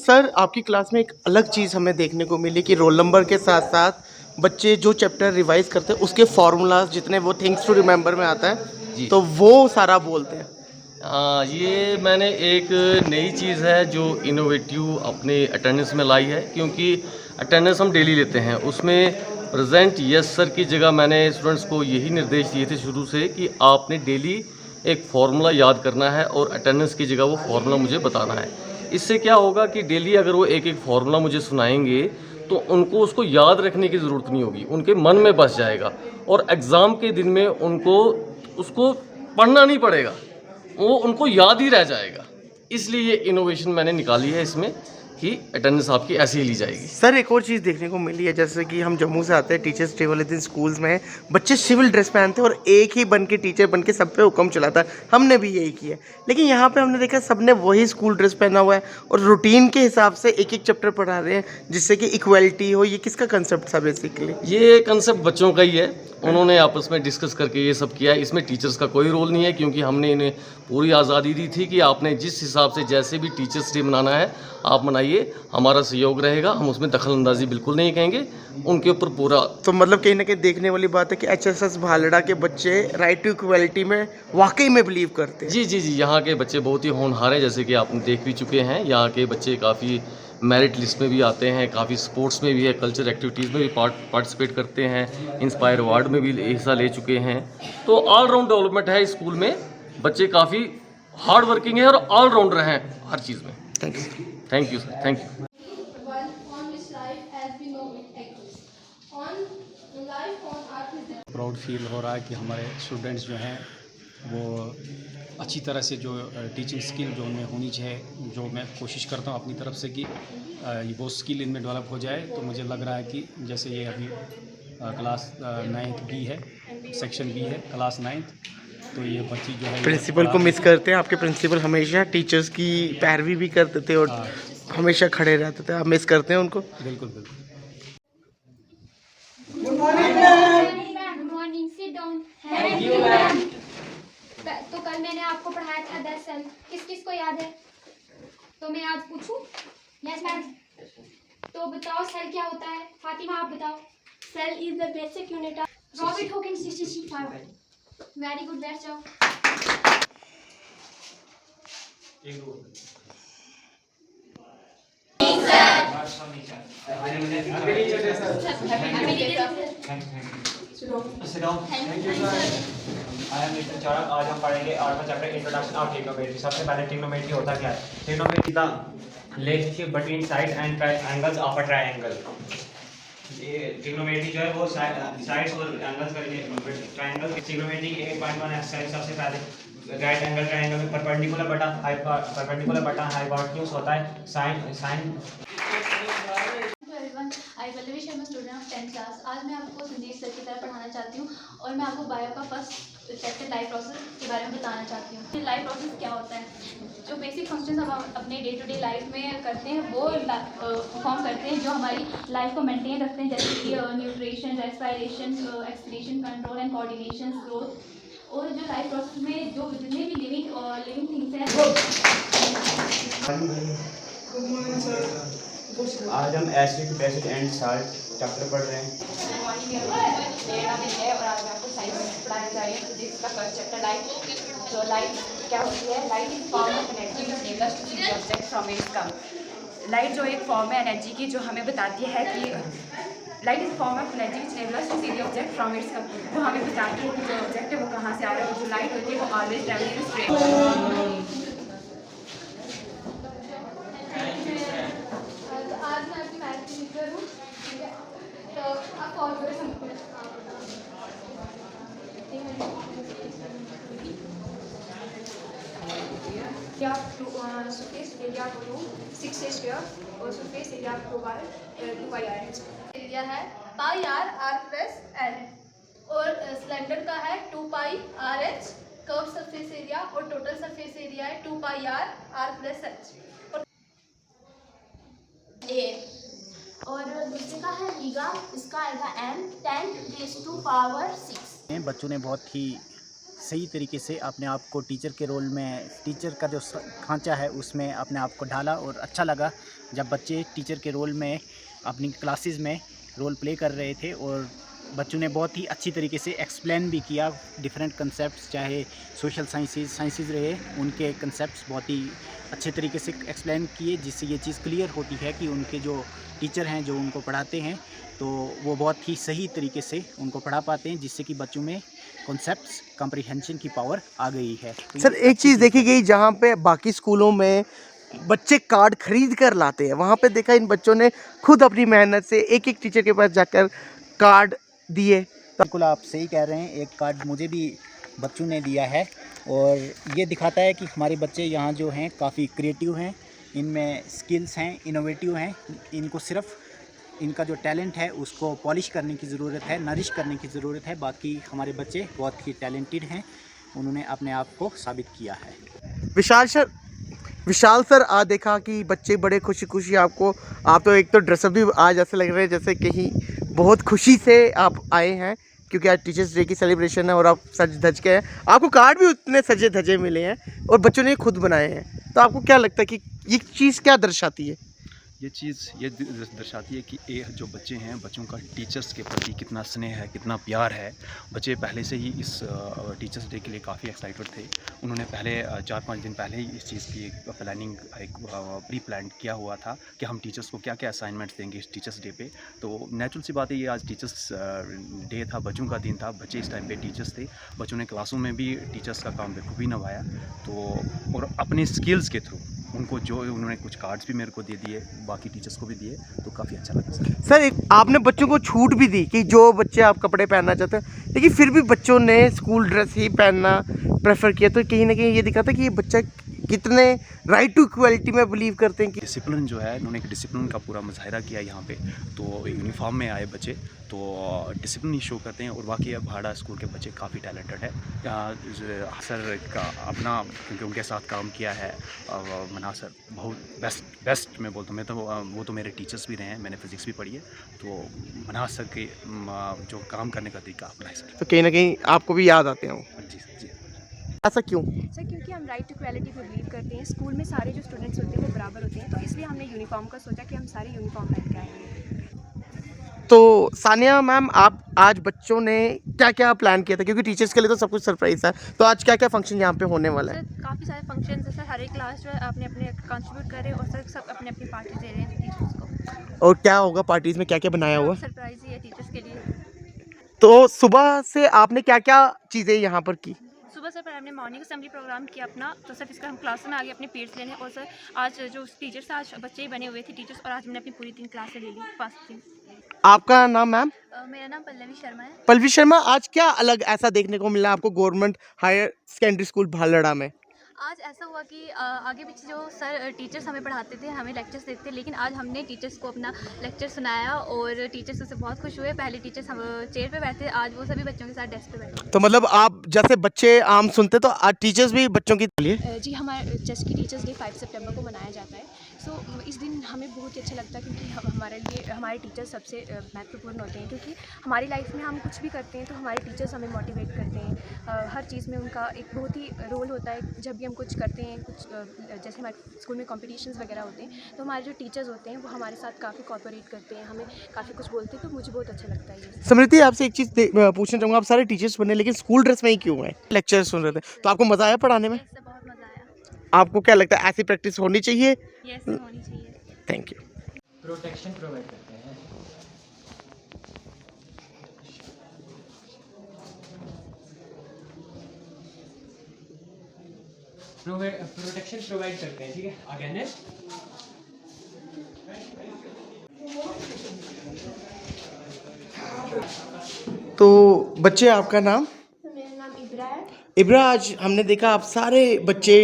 Sir आपकी class में एक अलग चीज़ हमें देखने को मिली कि रोल नंबर के साथ साथ बच्चे जो चैप्टर रिवाइज करते हैं उसके फार्मूलाज जितने वो थिंग्स टू रिमेंबर में आता है जी। तो वो सारा बोलते हैं। ये मैंने एक नई चीज़ है जो इनोवेटिव अपने अटेंडेंस में लाई है, क्योंकि अटेंडेंस हम डेली लेते हैं। उसमें प्रेजेंट यस सर की जगह मैंने स्टूडेंट्स को यही निर्देश दिए थे शुरू से कि आपने डेली एक फार्मूला याद करना है और अटेंडेंस की जगह वो फार्मूला मुझे बताना है। इससे क्या होगा कि डेली अगर वो एक एक फार्मूला मुझे सुनाएंगे तो उनको उसको याद रखने की ज़रूरत नहीं होगी, उनके मन में बस जाएगा और एग्ज़ाम के दिन में उनको उसको पढ़ना नहीं पड़ेगा, वो उनको याद ही रह जाएगा। इसलिए ये इनोवेशन मैंने निकाली है इसमें कि अटेंडेंस आपकी ऐसे ही ली जाएगी। सर एक और चीज़ देखने को मिली है, जैसे कि हम जम्मू से आते हैं, टीचर्स डे वाले दिन स्कूल्स में बच्चे सिविल ड्रेस पहनते हैं और एक ही बन के टीचर बन के सब पे हुक्म चलाता है। हमने भी यही किया, लेकिन यहाँ पे हमने देखा सबने वही स्कूल ड्रेस पहना हुआ है और रूटीन के हिसाब से एक एक चैप्टर पढ़ा रहे हैं जिससे कि इक्वलिटी हो। ये किसका कंसेप्ट था बेसिकली? ये कंसेप्ट बच्चों का ही है, उन्होंने आपस में डिस्कस करके ये सब किया है। इसमें टीचर्स का कोई रोल नहीं है, क्योंकि हमने इन्हें पूरी आज़ादी दी थी कि आपने जिस हिसाब से जैसे भी टीचर्स डे मनाना है आप मनाइए, हमारा सहयोग रहेगा, हम उसमें दखलंदाजी बिल्कुल नहीं कहेंगे, उनके ऊपर पूरा। तो मतलब कहीं ना कहीं देखने वाली बात है कि एचएसएस भालड़ा के बच्चे राइट टू इक्वलिटी में वाकई में बिलीव करते हैं। जी जी जी, यहाँ के बच्चे बहुत ही होनहार हैं, जैसे कि आप देख भी चुके हैं। यहाँ के बच्चे काफ़ी मेरिट लिस्ट में भी आते हैं, काफ़ी स्पोर्ट्स में भी है, कल्चर एक्टिविटीज़ में भी पार्टिसिपेट करते हैं, इंस्पायर अवार्ड में भी हिस्सा ले चुके हैं। तो ऑलराउंड डेवलपमेंट है स्कूल में, बच्चे काफ़ी हार्ड वर्किंग है और ऑलराउंडर हैं हर चीज़ में। Thank you. Thank you sir, thank you. Proud feel हो रहा है कि हमारे स्टूडेंट्स जो हैं वो अच्छी तरह से जो टीचिंग स्किल जो उनमें होनी चाहिए, जो मैं कोशिश करता हूँ अपनी तरफ से कि वो स्किल इनमें डेवलप हो जाए। तो मुझे लग रहा है कि जैसे ये अभी क्लास 9th बी है, सेक्शन बी है, क्लास 9th, तो ये बच्ची जो है प्रिंसिपल को मिस करते हैं। आपके प्रिंसिपल हमेशा टीचर्स की पैरवी भी करते थे और हमेशा खड़े रहते थे। आप मिस करते हैं उनको? बिल्कुल बिल्कुल। Good morning, sit down. Thank you ma'am. तो कल मैंने आपको पढ़ाया था 10 सेल, किस किस को याद है? तो मैं आज पूछूं? Yes ma'am. तो बताओ सेल क्या होता है? फातिमा आप बताओ। Cell is the basic unit of Robert Hawkins 65। Very good, बैठ जाओ। आज हम पढ़ेंगे 8वां चैप्टर इंट्रोडक्शन ऑफ ट्रिग्नोमेट्री। सबसे पहले ट्रिग्नोमेट्री होता क्या है? Trigonometry the relationship between side and angles of a triangle. ये ट्रिग्नोमेट्री जो है वो साइड्स और एंगल्स का ट्रायंगल। Trigonometry 8.1 exercise. सबसे पहले राइट एंगल ट्रायंगल में परपेंडिकुलर बटा हाइपोटेन्यूज होता है sine. I Pallavi Sharma, student of 10th class. आज मैं आपको संदीप सर की तरह पढ़ाना चाहती हूँ और मैं आपको बायो का फर्स्ट चैप्टर लाइफ प्रोसेस के बारे में बताना चाहती हूँ। लाइफ प्रोसेस क्या होता है? जो बेसिक फंक्शंस हम अपने डे टू डे लाइफ में करते हैं वो परफॉर्म करते हैं, जो हमारी लाइफ को मेंटेन रखते हैं, जैसे कि nutrition, respiration, expiration, control and coordination, growth. और जो लाइफ प्रोसेस में जो जितने भी लिविंग थिंग्स हैं। आज हम acid, basic and salt chapter पढ़ रहे हैं। मेरा दिन है और आज मैं आपको साइंस पढ़ाने जा रही हूँ, जिसका फर्स्ट चैप्टर लाइट। तो लाइट क्या होती है? Light is form of energy which enables to see the object from its come. Light जो एक फॉर्म है एनर्जी की, जो हमें बताती है कि light is form of energy which enables to see the object from its come. तो हमें बताती है कि जो ऑब्जेक्ट है वो कहाँ से आ रहा है। जो लाइट होती है वो ऑलवेज ट्रैवलिंग इन स्ट्रेट। आज मैं आपकी मैथ की टीचर हूँ, ठीक है? तो आप कॉल करें हमको। surface area को 6 स्क्वायर और surface area को बाय 2πr। एरिया है पाई आर आर प्लस एल और सिलेंडर का है 2πr/h। कर्व सरफेस एरिया और टोटल सरफेस एरिया है 2πr/r + h। ए और दूसरे का है लीगा, इसका आएगा m 10⁻⁶। बच्चों ने बहुत ही सही तरीके से अपने आप को टीचर के रोल में, टीचर का जो खांचा है उसमें अपने आप को ढाला। और अच्छा लगा जब बच्चे टीचर के रोल में अपनी क्लासेस में रोल प्ले कर रहे थे और बच्चों ने बहुत ही अच्छी तरीके से एक्सप्लेन भी किया डिफरेंट कंसेप्ट्स, चाहे सोशल साइंसेस रहे, उनके कंसेप्ट्स बहुत ही अच्छे तरीके से एक्सप्लेन किए, जिससे ये चीज़ क्लियर होती है कि उनके जो टीचर हैं जो उनको पढ़ाते हैं तो वो बहुत ही सही तरीके से उनको पढ़ा पाते हैं, जिससे कि बच्चों में कॉन्सेप्ट्स कॉम्प्रिहेंशन की पावर आ गई है। तो सर एक चीज़ देखी गई, जहाँ पे बाकी स्कूलों में बच्चे कार्ड खरीद कर लाते हैं, वहाँ पे देखा इन बच्चों ने खुद अपनी मेहनत से एक एक टीचर के पास जाकर कार्ड दिए। बिल्कुल आप सही कह रहे हैं, एक कार्ड मुझे भी बच्चों ने दिया है और ये दिखाता है कि हमारे बच्चे यहाँ जो हैं काफ़ी क्रिएटिव हैं, इनमें स्किल्स हैं, इनोवेटिव हैं। इनको सिर्फ इनका जो टैलेंट है उसको पॉलिश करने की ज़रूरत है, नरिश करने की ज़रूरत है। बाकी हमारे बच्चे बहुत ही टैलेंटेड हैं, उन्होंने अपने आप को साबित किया है। विशाल सर आज देखा कि बच्चे बड़े खुशी खुशी आपको, आप तो एक तो ड्रेसअप भी आज ऐसे लग रहे हैं जैसे कहीं बहुत खुशी से आप आए हैं, क्योंकि आज टीचर्स डे की सेलिब्रेशन है और आप सज धज के हैं। आपको कार्ड भी उतने सजे धजे मिले हैं और बच्चों ने खुद बनाए हैं, तो आपको क्या लगता है कि ये चीज़ क्या दर्शाती है? ये चीज़ ये दर्शाती है कि ये जो बच्चे हैं, बच्चों का टीचर्स के प्रति कितना स्नेह है, कितना प्यार है। बच्चे पहले से ही इस टीचर्स डे के लिए काफ़ी एक्साइटेड थे। उन्होंने पहले 4-5 दिन पहले ही इस चीज़ की एक प्लानिंग, एक प्री प्लान किया हुआ था कि हम टीचर्स को क्या क्या असाइनमेंट्स देंगे इस टीचर्स डे पे। तो नेचुरल सी बात है, ये आज टीचर्स डे था, बच्चों का दिन था, बच्चे इस टाइम पे टीचर्स थे। बच्चों ने क्लासों में भी टीचर्स का काम बखूबी निभाया, तो और अपने स्किल्स के थ्रू उनको जो उन्होंने कुछ कार्ड्स भी मेरे को दे दिए, बाकी टीचर्स को भी दिए, तो काफ़ी अच्छा लगा सर एक आपने बच्चों को छूट भी दी कि जो बच्चे आप कपड़े पहनना चाहते हैं, लेकिन फिर भी बच्चों ने स्कूल ड्रेस ही पहनना प्रेफर किया, तो कहीं ना कहीं ये दिखाता है कि ये बच्चा कितने राइट टू इक्वलिटी में बिलीव करते हैं कि डिसिप्लिन जो है, उन्होंने एक डिसिप्लिन का पूरा मुजाहिरा किया यहाँ पे। तो यूनिफॉर्म में आए बच्चे तो डिसिप्लिन ही शो करते हैं। और बाकी भाड़ा स्कूल के बच्चे काफ़ी टैलेंटेड है। सर का अपना, क्योंकि उनके साथ काम किया है मना सर, बहुत बेस्ट मैं बोलता हूँ। मैं तो वो तो मेरे टीचर्स भी रहे हैं, मैंने फिज़िक्स भी पढ़ी है, तो मना सर के जो काम करने का तरीका अपना है सर, तो कहीं ना कहीं आपको भी याद आते हैं वो। जी जी। ऐसा क्यों? सर क्योंकि हम राइट टू इक्वालिटी पे बिलीव करते हैं। स्कूल में सारे जो स्टूडेंट्स होते हैं वो बराबर होते हैं, तो इसलिए हमने यूनिफॉर्म का सोचा कि हम सारे यूनिफॉर्म पहन के आएंगे। तो सानिया मैम, आप आज बच्चों ने क्या क्या प्लान किया था, क्योंकि टीचर्स के लिए तो सब कुछ सरप्राइज था, तो आज क्या क्या फंक्शन यहाँ पे होने वाला है? सर काफ़ी सारे फंक्शन है सर, हर एक क्लास जो है अपने अपने कंट्रीब्यूट कर रहे हैं और सर सब अपने अपनी पार्टी दे रहे हैं टीचर्स को। और क्या होगा पार्टीज में, क्या क्या बनाया हुआ? सरप्राइज ही है टीचर्स के लिए। तो सुबह से आपने क्या क्या चीज़ें यहाँ पर की? सुबह सर हमने मॉर्निंग असेंबली प्रोग्राम किया अपना, तो सर इसका हम क्लास में आगे अपने पीरियड्स लेने। और सर आज जो टीचर्स आज बच्चे ही बने हुए थे टीचर्स, और आज हमने अपनी पूरी 3 क्लासें ले ली फर्स्ट दिन। आपका नाम मैम? मेरा नाम पल्लवी शर्मा है। पल्लवी शर्मा, आज क्या अलग ऐसा देखने को मिला आपको गवर्नमेंट हायर सेकेंडरी स्कूल भालड़ा में? आज ऐसा हुआ कि आगे पीछे जो सर टीचर्स हमें पढ़ाते थे, हमें लेक्चर्स देते थे, लेकिन आज हमने टीचर्स को अपना लेक्चर सुनाया और टीचर्स उससे बहुत खुश हुए। पहले टीचर्स हम चेयर पे बैठे, आज वो सभी बच्चों के साथ डेस्क पे बैठे। तो मतलब आप जैसे बच्चे आम सुनते, तो आज टीचर्स भी बच्चों की लिए? जी, हमारे चेस की टीचर्स डे 5 सितंबर को मनाया जाता है। सो इस दिन हमें बहुत ही अच्छा लगता है, क्योंकि हमारे लिए हमारे टीचर्स सबसे महत्वपूर्ण होते हैं, क्योंकि हमारी लाइफ में हम कुछ भी करते हैं तो हमारे टीचर्स हमें मोटिवेट करते हैं। हर चीज़ में उनका एक बहुत ही रोल होता है। जब भी हम कुछ करते हैं, कुछ जैसे हमारे स्कूल में कॉम्पिटिशन्स वगैरह होते हैं, तो हमारे जो टीचर्स होते हैं वो हमारे साथ काफ़ी कोऑपरेट करते हैं, हमें काफ़ी कुछ बोलते हैं, तो मुझे बहुत अच्छा लगता है ये। समृति, आपसे एक चीज़ पूछना चाहूँगा, आप सारे टीचर्स बने लेकिन स्कूल ड्रेस में ही क्यों हैं? लेक्चर सुन रहे थे, तो आपको मज़ा आया पढ़ाने में? इससे बहुत मज़ा आया। आपको क्या लगता है ऐसी प्रैक्टिस होनी चाहिए? यस, होनी चाहिए। Thank you. प्रोटेक्शन प्रोवाइड करते हैं। प्रोटेक्शन प्रोवाइड करते हैं, ठीक है। आगे नेक्स्ट। तो बच्चे, आपका नाम? मेरा नाम इब्रा है। इब्रा, आज हमने देखा आप सारे बच्चे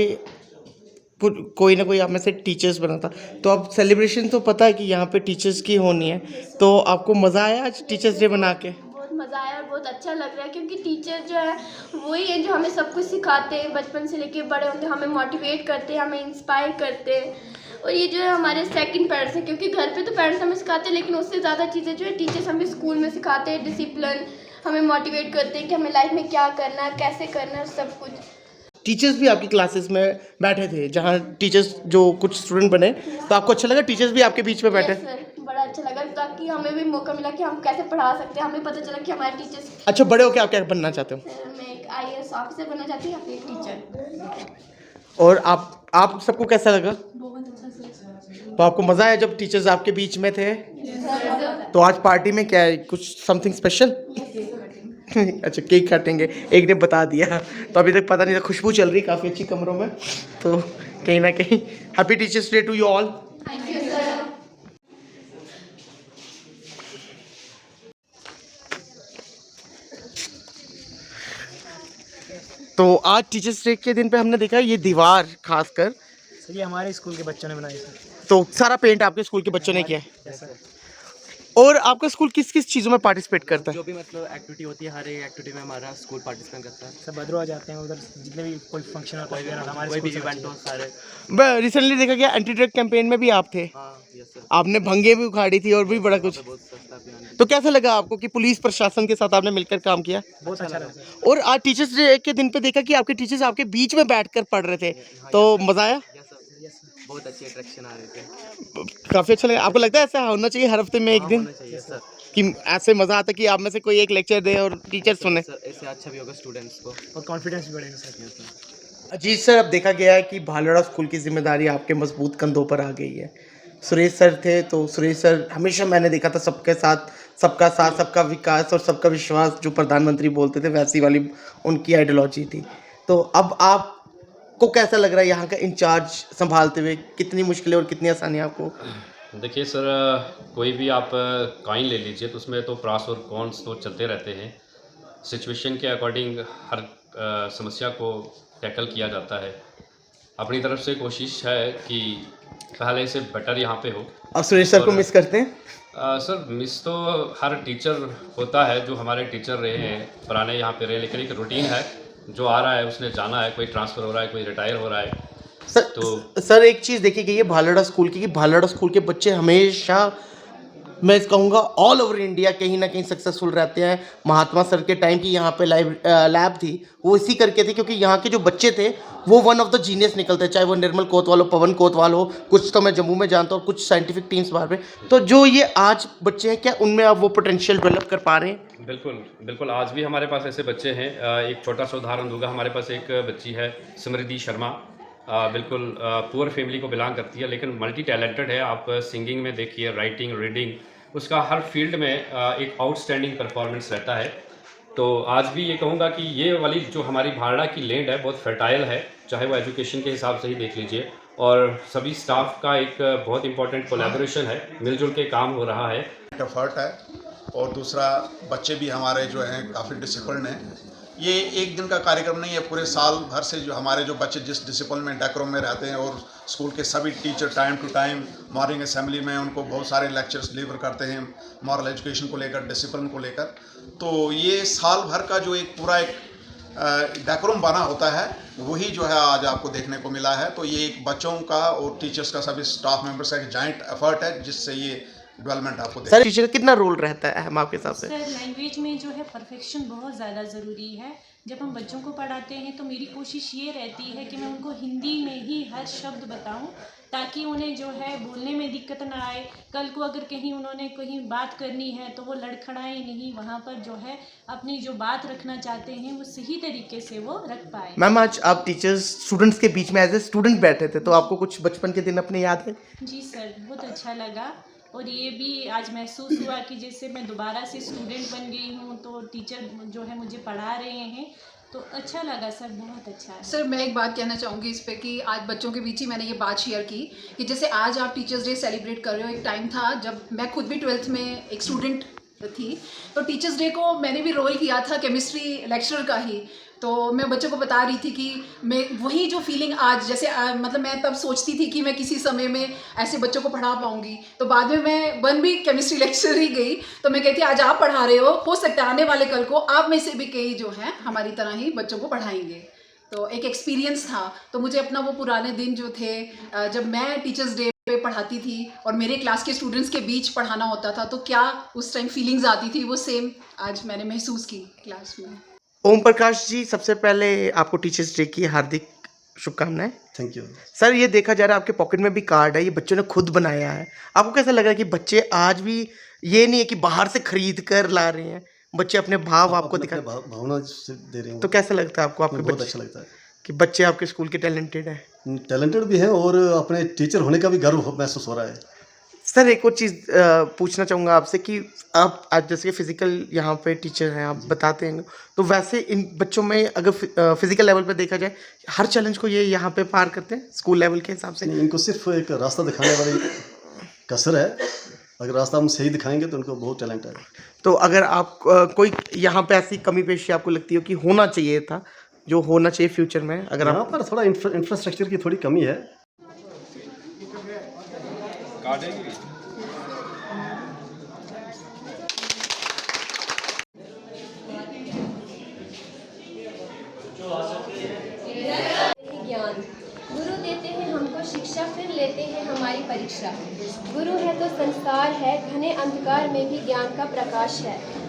कोई ना कोई आप में से टीचर्स बना था, तो अब सेलिब्रेशन तो पता है कि यहाँ पे टीचर्स की होनी है, तो आपको मज़ा आया आज टीचर्स डे बना के? बहुत मज़ा आया और बहुत अच्छा लग रहा है, क्योंकि टीचर जो है वही है जो हमें सब कुछ सिखाते हैं, बचपन से लेके बड़े होते हैं, हमें मोटिवेट करते हैं, हमें इंस्पायर करते हैं। और ये जो है हमारे सेकंड पेरेंट्स हैं, क्योंकि घर पे तो पेरेंट्स हमें सिखाते हैं, लेकिन उससे ज़्यादा चीज़ें जो है टीचर्स हमें स्कूल में सिखाते हैं। डिसिप्लिन, हमें मोटिवेट करते हैं कि हमें लाइफ में क्या करना है, कैसे करना है, सब कुछ। टीचर्स भी आपकी क्लासेस में बैठे थे, जहाँ टीचर्स जो कुछ स्टूडेंट बने, तो आपको अच्छा लगा टीचर्स भी आपके बीच में बैठे? Yes, सर, बड़ा अच्छा लगा, ताकि हमें भी मौका मिला कि हम कैसे पढ़ा सकते हैं। हमें पता चला कि हमारे टीचर्स। अच्छा, बड़े होकर आप क्या बनना चाहते हो? सर, मैं एक IAS ऑफिसर बनना चाहती हूँ या फिर टीचर। और आप सबको कैसा लगा? बहुत अच्छा सर। तो आपको मज़ा आया जब टीचर्स आपके बीच में थे? तो आज पार्टी में क्या है, कुछ समथिंग स्पेशल? अच्छा, केक काटेंगे, एक ने बता दिया, तो अभी तक पता नहीं था। खुशबू चल रही काफ़ी अच्छी कमरों में, तो कहीं ना कहीं happy teachers' day to you all. Thank you sir. तो आज टीचर्स डे के दिन पे हमने देखा ये दीवार खासकर, सर ये हमारे स्कूल के बच्चों ने बनाई सर। तो सारा पेंट आपके स्कूल के बच्चों ने किया है। और आपका स्कूल किस किस चीज़ों में पार्टिसिपेट करता है? जो भी मतलब एक्टिविटी होती है, हर एक एक्टिविटी में हमारा स्कूल पार्टिसिपेट करता है। सब भद्रवा जाते हैं उधर, जितने भी कोई फंक्शन होता है हमारे कोई भी स्कूल से इवेंट हो सारे। रिसेंटली देखा गया एंटी ड्रग कैंपेन में भी आप थे, हाँ यस सर, आपने भंगे भी उखाड़ी थी और भी बड़ा कुछ। बहुत सस्ता अभियान। तो कैसा लगा आपको कि पुलिस प्रशासन के साथ आपने मिलकर काम किया? बहुत अच्छा लगा सर। और आज टीचर्स डे के दिन पे देखा कि आपके टीचर्स आपके बीच में बैठकर पढ़ रहे थे, तो मज़ा आया? यस सर, बहुत अच्छी अट्रैक्शन आ रही थी। काफ़ी अच्छा लगा। आपको लगता है ऐसा होना चाहिए हर हफ्ते में एक दिन, होना चाहिए सर। कि ऐसे मज़ा आता कि आप में से कोई एक लेक्चर दे और टीचर सुने? सर इससे अच्छा भी होगा स्टूडेंट्स को। और कॉन्फिडेंस भी बढ़ेगा सर। अजीत सर, अब देखा गया है कि भालड़ा स्कूल की जिम्मेदारी आपके मजबूत कंधों पर आ गई है। सुरेश सर थे, तो सुरेश सर हमेशा मैंने देखा था सबके साथ, सबका साथ, सबका विकास और सबका विश्वास, जो प्रधानमंत्री बोलते थे वैसी वाली उनकी आइडियोलॉजी थी। तो अब आपको कैसा लग रहा है यहाँ का इंचार्ज संभालते हुए? कितनी मुश्किलें और कितनी आसानी आपको? देखिए सर, कोई भी आप कॉइन ले लीजिए तो उसमें तो प्रास और कॉन्स तो चलते रहते हैं। सिचुएशन के अकॉर्डिंग हर समस्या को टैकल किया जाता है। अपनी तरफ से कोशिश है कि पहले से बेटर यहाँ पे हो। अब सुरेश सर को मिस करते हैं? सर मिस तो हर टीचर होता है, जो हमारे टीचर रहे हैं पुराने यहाँ पे रहे, लेकिन एक रूटीन है, जो आ रहा है उसने जाना है। कोई ट्रांसफ़र हो रहा है, कोई रिटायर हो रहा है। सर एक चीज़ देखी गई है भालड़ा स्कूल की, कि भालड़ा स्कूल के बच्चे हमेशा, मैं कहूँगा ऑल ओवर इंडिया कहीं ना कहीं सक्सेसफुल रहते हैं। महात्मा सर के टाइम की यहाँ पे लैब थी, वो इसी करके थी क्योंकि यहाँ के जो बच्चे थे वो वन ऑफ द जीनियस निकलते, चाहे वो निर्मल कोतवाल हो, पवन कोतवाल हो, कुछ तो मैं जम्मू में जानता हूँ, कुछ साइंटिफिक टीम्स बाहर में। तो जो ये आज बच्चे हैं, क्या उनमें आप वो पोटेंशियल डेवलप कर पा रहे हैं? बिल्कुल बिल्कुल, आज भी हमारे पास ऐसे बच्चे हैं। एक छोटा सा उदाहरण दूंगा। हमारे पास एक बच्ची है समृद्धि शर्मा, बिल्कुल पुअर फैमिली को बिलोंग करती है, लेकिन मल्टी टैलेंटेड है। आप सिंगिंग में देखिए, राइटिंग, रीडिंग, उसका हर फील्ड में एक आउटस्टैंडिंग परफॉर्मेंस रहता है। तो आज भी ये कहूँगा कि ये वाली जो हमारी भालड़ा की लैंड है बहुत फर्टाइल है, चाहे वो एजुकेशन के हिसाब से ही देख लीजिए, और सभी स्टाफ का एक बहुत इंपॉर्टेंट कोलैबोरेशन है, मिलजुल के काम हो रहा है। एफर्ट है, और दूसरा बच्चे भी हमारे जो हैं काफ़ी डिसिप्लिन हैं। ये एक दिन का कार्यक्रम नहीं है, पूरे साल भर से जो हमारे जो बच्चे जिस डिसिप्लिन में डेकोरम में रहते हैं, और स्कूल के सभी teacher time to time morning assembly में उनको बहुत सारे लेक्चर्स डिलीवर करते हैं मॉरल एजुकेशन को लेकर, डिसिप्लिन को लेकर। तो ये साल भर का जो एक पूरा एक डेकोरम बना होता है, वही जो है आज आपको देखने को मिला है। तो ये एक बच्चों का और टीचर्स का, सभी स्टाफ मेंबर्स का एक जॉइंट एफर्ट है, जिससे ये डेवलपमेंट आपको सर टीचर का कितना रोल रहता है अहम आपके हिसाब से? सर लैंग्वेज में जो है परफेक्शन बहुत ज़्यादा ज़रूरी है। जब हम बच्चों को पढ़ाते हैं तो मेरी कोशिश ये रहती है कि मैं उनको हिंदी में ही हर शब्द बताऊं, ताकि उन्हें जो है बोलने में दिक्कत ना आए। कल को अगर कहीं उन्होंने कहीं बात करनी है तो वो लड़खड़ाएं नहीं, वहाँ पर जो है अपनी जो बात रखना चाहते हैं वो सही तरीके से वो रख पाए। मैम, आज आप टीचर्स स्टूडेंट्स के बीच में एज ए स्टूडेंट बैठे थे, तो आपको कुछ बचपन के दिन अपने याद है? जी सर, बहुत अच्छा लगा, और ये भी आज महसूस हुआ कि जैसे मैं दोबारा से स्टूडेंट बन गई हूँ, तो टीचर जो है मुझे पढ़ा रहे हैं, तो अच्छा लगा सर, बहुत अच्छा है। सर मैं एक बात कहना चाहूँगी इस पे कि आज बच्चों के बीच ही मैंने ये बात शेयर की कि जैसे आज आप टीचर्स डे सेलिब्रेट कर रहे हो, एक टाइम था जब मैं खुद भी 12th में एक स्टूडेंट थी, तो टीचर्स डे को मैंने भी रोल किया था केमिस्ट्री लेक्चरर का ही। तो मैं बच्चों को बता रही थी कि मैं वही जो फीलिंग आज जैसे मतलब मैं तब सोचती थी कि मैं किसी समय में ऐसे बच्चों को पढ़ा पाऊंगी, तो बाद में मैं बन भी केमिस्ट्री लेक्चरर ही गई। तो मैं कहती आज आप पढ़ा रहे हो सकता है आने वाले कल को आप में से भी कई जो हैं हमारी तरह ही बच्चों को पढ़ाएंगे। तो एक एक्सपीरियंस था, तो मुझे अपना वो पुराने दिन जो थे जब मैं टीचर्स डे पढ़ाती थी और मेरे क्लास के स्टूडेंट्स के बीच पढ़ाना होता था, तो क्या उस टाइम फीलिंग्स आती थी, वो सेम आज मैंने महसूस की क्लास में। ओम प्रकाश जी, सबसे पहले आपको टीचर्स डे की हार्दिक शुभकामनाएं। थैंक यू सर, ये देखा जा रहा है आपके पॉकेट में भी कार्ड है, ये बच्चों ने खुद बनाया है। आपको कैसा लग रहा है कि बच्चे आज भी ये नहीं है कि बाहर से खरीद कर ला रहे हैं, बच्चे अपने भाव आपको दिखा भावना से दे रहे हैं। तो कैसा लगता है आपको आपके बहुत बच्चे अच्छा लगता है कि बच्चे आपके स्कूल के टैलेंटेड हैं? टैलेंटेड भी हैं और अपने टीचर होने का भी गर्व महसूस हो रहा है। सर, एक और चीज़ पूछना चाहूँगा आपसे कि आप आज जैसे फिजिकल यहाँ पे टीचर हैं, आप बताते हैं, तो वैसे इन बच्चों में अगर फिजिकल लेवल पे देखा जाए, हर चैलेंज को ये यहाँ पे पार करते हैं स्कूल लेवल के हिसाब से? नहीं, इनको सिर्फ एक रास्ता दिखाने वाली कसर है। अगर रास्ता हम सही दिखाएंगे तो उनको बहुत टैलेंट है। तो अगर आप कोई यहाँ पे ऐसी कमी पेशी आपको लगती हो कि होना चाहिए था, जो होना चाहिए फ्यूचर में, अगर यहाँ आप पर थोड़ा इंफ्रास्ट्रक्चर की थोड़ी कमी है। ज्ञान गुरु देते हैं हमको शिक्षा, फिर लेते हैं हमारी परीक्षा। गुरु है तो संस्कार है, घने अंधकार में भी ज्ञान का प्रकाश है।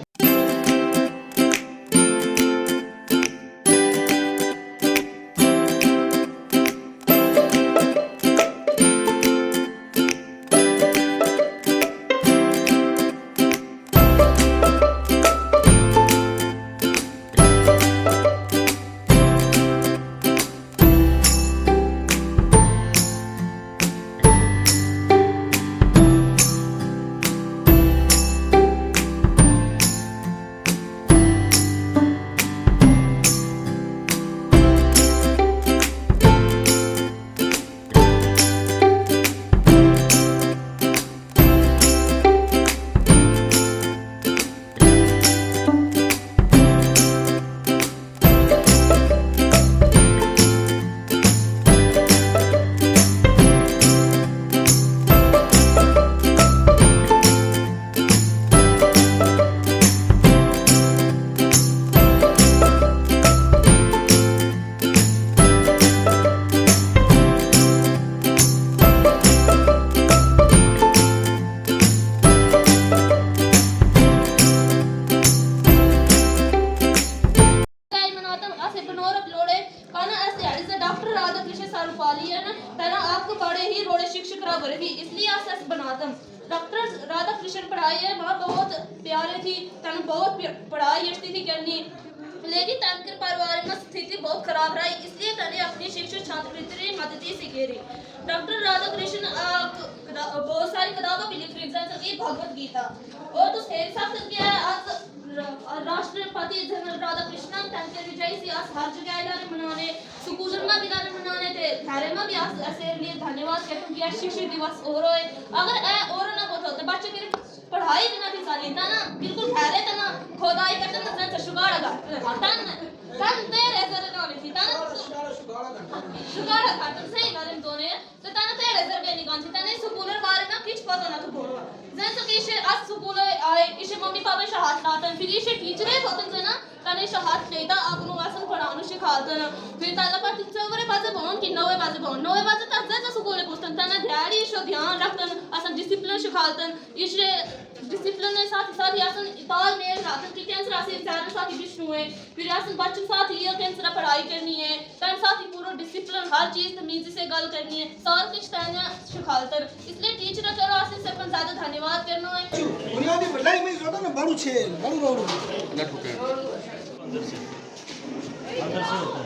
डॉक्टर राधा कृष्ण पढ़ाई है माँ बहुत प्यारे थी, तन बहुत पढ़ाई यशती थी करनी, लेकिन तनकर परिवार में स्थिति बहुत खराब रही, इसलिए तने अपनी शिक्षा छात्रवृत्ति मदद सीखे रही। डॉक्टर राधा कृष्ण बहुत सारी किताबें भी लिख रही हैं, भगवत गीता और तो शेर साहब से आज राष्ट्रपति जनरल राधा कृष्णन तनकर विजय से आज हर जगह इलाने मनाने, स्कूल में भी इलाने मनाने थे, घरे में भी आज ऐसे लिए धन्यवाद कहते हैं कि आज शिक्षक दिवस और होए। अगर ए और ना होता तो बच्चे के पढ़ाई भी ना थी साली था ना, बिल्कुल घरे था ना, खोदाई करते ना जैसे शुगाड़ा का तन तेरे जर ना थी था ना शुगाड़ा का तन सही ना इन दोनों तो तन तेरे जर बेनी कौन थी तने स्कूलर बारे में कुछ पता ना तो बोलवा जैसे कि इसे आज स्कूल आए इसे मम्मी पापा शहादत लाते फिर इसे टीचर होते थे ना तने शहादत लेता आपको वासन पढ़ाने सिखाते ना फिर ताला पर टीचर वरे बाजे भवन की 9 बजे तक जैसे स्कूल पुस्तक तना ध्यान इसे ध्यान रखतन असन डिसिप्लिन सिखातन इसे डिसिप्लिन के साथ ही असन तालमेल रखतन कि कैंसर आसे चारों साथ विष्णु है फिर असन बच्चों साथ ये कैंसर पढ़ाई करनी है तन साथ ही पूरा डिसिप्लिन हर चीज तमीज से गल करनी है सार कुछ तना सिखातन इसलिए टीचर के वास्ते से अपन ज्यादा धन्यवाद करना है। बुनियादी भलाई में ज्यादा ना बड़ू छे बड़ू रोड ना ठोके अंदर से होता है।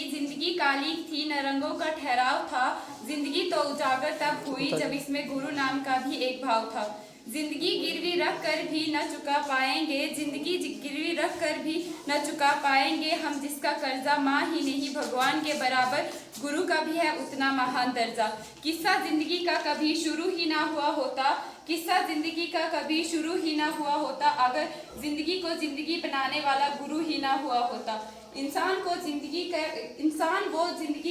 जिंदगी कालिक थी न रंगों का ठहराव था, जिंदगी तो उजागर तब हुई जब इसमें गुरु नाम का भी एक भाव था। जिंदगी गिरवी रख कर भी न चुका पाएंगे, जिंदगी गिरवी रख कर भी न चुका पाएंगे हम, जिसका कर्जा माँ ही नहीं भगवान के बराबर, गुरु का भी है उतना महान दर्जा। किस्सा जिंदगी का कभी शुरू ही ना हुआ होता, किस्सा जिंदगी का कभी शुरू ही ना हुआ होता, अगर जिंदगी को जिंदगी बनाने वाला गुरु ही ना हुआ होता। इंसान वो जिंदगी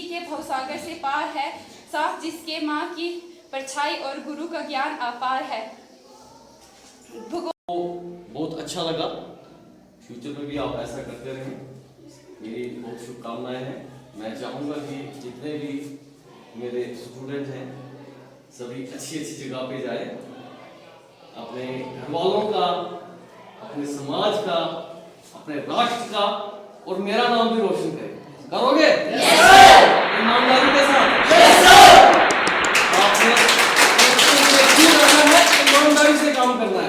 के भवसागर से पार है, साथ जिसके माँ की परछाई और गुरु का ज्ञान अपार है। बहुत अच्छा लगा। फ्यूचर में भी आप ऐसा करते रहें, मेरी बहुत शुभकामनाएं हैं। मैं चाहूँगा कि जितने भी मेरे स्टूडेंट हैं सभी अच्छी अच्छी जगह पे जाए, अपने घर वालों का, अपने समाज का, अपने राष्ट्र का और मेरा नाम भी रोशन करें। करोगे? ईमानदारी के साथ। आपने ईमानदारी से काम करना है।